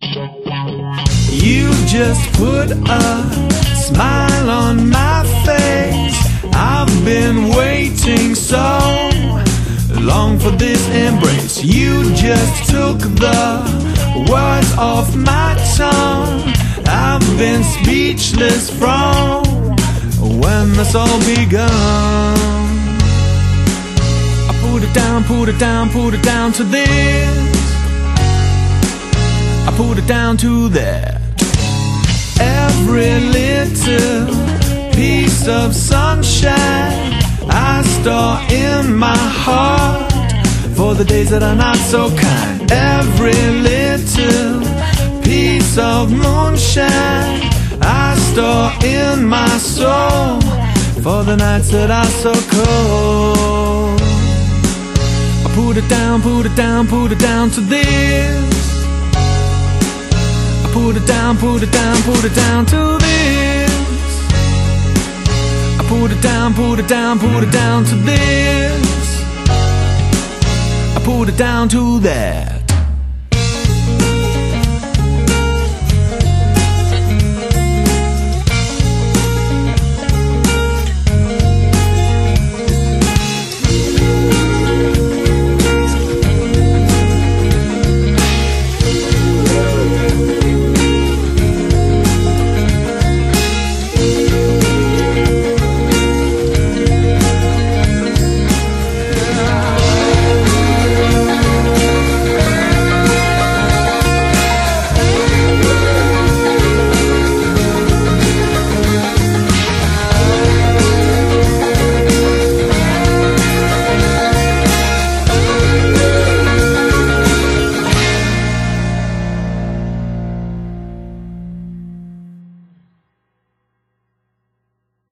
You just put a smile on my face. I've been waiting so long for this embrace. You just took the words off my tongue. I've been speechless from when this all begun. I put it down, put it down, put it down to this. I put it down to that. Every little piece of sunshine I store in my heart for the days that are not so kind. Every little piece of moonshine I store in my soul for the nights that are so cold. I put it down, put it down, put it down to this. Put it down, put it down, put it down to this. I put it down, put it down, put it down to this. I put it down to that.